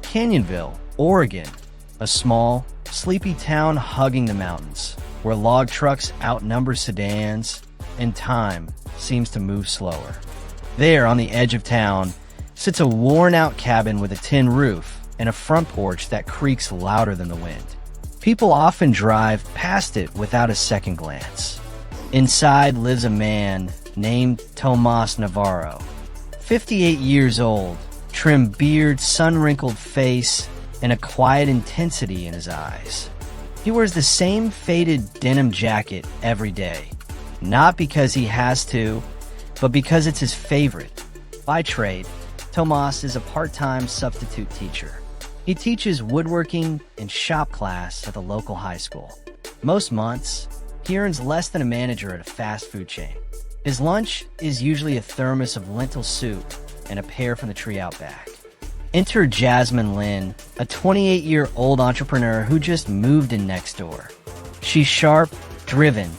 Canyonville, Oregon, a small, sleepy town hugging the mountains, where log trucks outnumber sedans and time seems to move slower. There, on the edge of town, sits a worn-out cabin with a tin roof and a front porch that creaks louder than the wind. People often drive past it without a second glance. Inside lives a man named Tomas Navarro, 58 years old, trim beard, sun-wrinkled face, and a quiet intensity in his eyes. He wears the same faded denim jacket every day, not because he has to, but because it's his favorite. By trade, Tomas is a part-time substitute teacher. He teaches woodworking and shop class at the local high school. Most months, he earns less than a manager at a fast food chain. His lunch is usually a thermos of lentil soup and a pear from the tree out back. Enter Jasmine Lynn, a 28-year-old entrepreneur who just moved in next door. She's sharp, driven,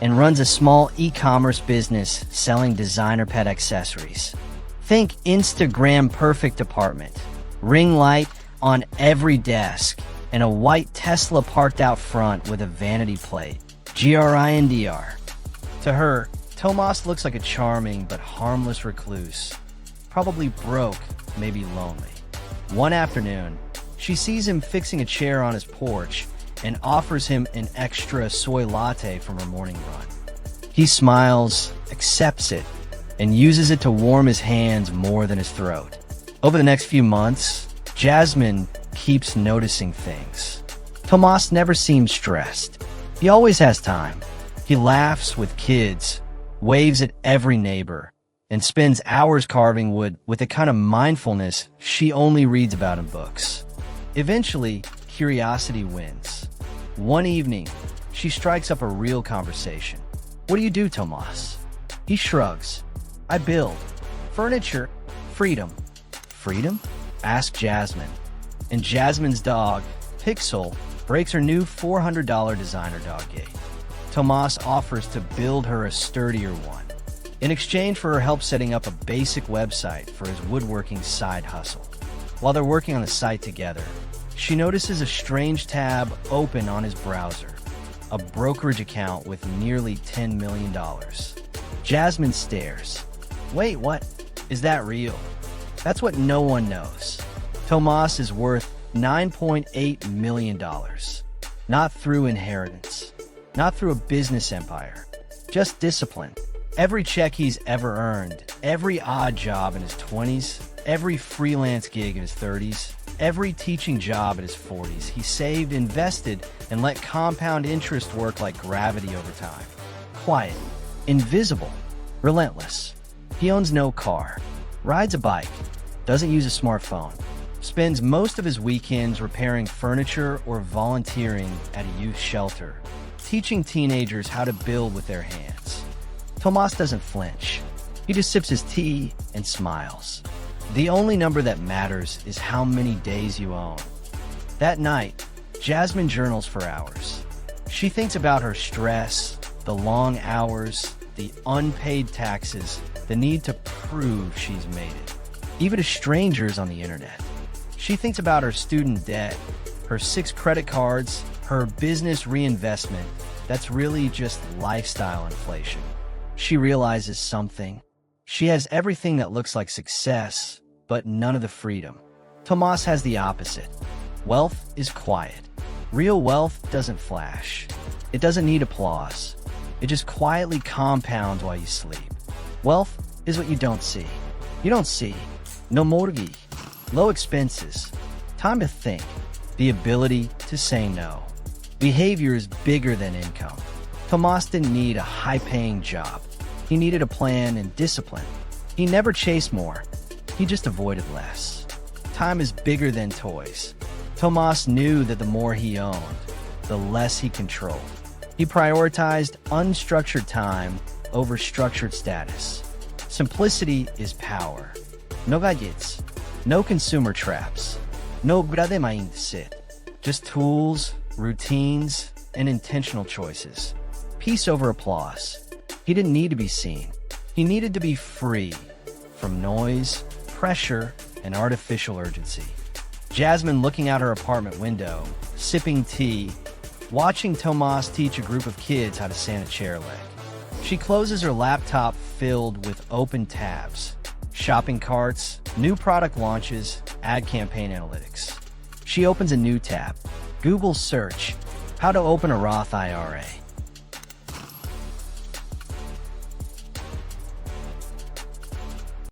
and runs a small e-commerce business selling designer pet accessories. Think Instagram perfect apartment, ring light on every desk, and a white Tesla parked out front with a vanity plate, GRINDR. To her, Tomas looks like a charming but harmless recluse, probably broke, maybe lonely. One afternoon, she sees him fixing a chair on his porch and offers him an extra soy latte from her morning run. He smiles, accepts it, and uses it to warm his hands more than his throat. Over the next few months, Jasmine keeps noticing things. Tomas never seems stressed. He always has time. He laughs with kids, waves at every neighbor, and spends hours carving wood with the kind of mindfulness she only reads about in books. Eventually, curiosity wins. One evening, she strikes up a real conversation. "What do you do, Tomas?" He shrugs. "I build. Furniture. Freedom." "Freedom?" asks Jasmine. And Jasmine's dog, Pixel, breaks her new $400 designer dog gate. Tomas offers to build her a sturdier one, in exchange for her help setting up a basic website for his woodworking side hustle. While they're working on the site together, she notices a strange tab open on his browser, a brokerage account with nearly $10 million. Jasmine stares. "Wait, what? Is that real?" That's what no one knows. Tomas is worth $9.8 million. Not through inheritance, not through a business empire, just discipline. Every check he's ever earned, every odd job in his 20s, every freelance gig in his 30s, every teaching job in his 40s, he saved, invested, and let compound interest work like gravity over time. Quiet, invisible, relentless. He owns no car, rides a bike, doesn't use a smartphone, spends most of his weekends repairing furniture or volunteering at a youth shelter, teaching teenagers how to build with their hands. Tomas doesn't flinch. He just sips his tea and smiles. The only number that matters is how many days you own. That night, Jasmine journals for hours. She thinks about her stress, the long hours, the unpaid taxes, the need to prove she's made it, even to strangers on the internet. She thinks about her student debt, her 6 credit cards, her business reinvestment that's really just lifestyle inflation. She realizes something. She has everything that looks like success, but none of the freedom. Tomas has the opposite. Wealth is quiet. Real wealth doesn't flash. It doesn't need applause. It just quietly compounds while you sleep. Wealth is what you don't see. You don't see no mortgage, low expenses, time to think, the ability to say no. Behavior is bigger than income. Tomas didn't need a high-paying job. He needed a plan and discipline. He never chased more. He just avoided less. Time is bigger than toys. Tomas knew that the more he owned, the less he controlled. He prioritized unstructured time over structured status. Simplicity is power. No gadgets, no consumer traps, no grade mindset. Just tools, routines, and intentional choices. Peace over applause. He didn't need to be seen. He needed to be free from noise, pressure, and artificial urgency. Jasmine looking out her apartment window, sipping tea, watching Tomas teach a group of kids how to stand a chair leg. She closes her laptop filled with open tabs, shopping carts, new product launches, ad campaign analytics. She opens a new tab, Google search, how to open a Roth IRA.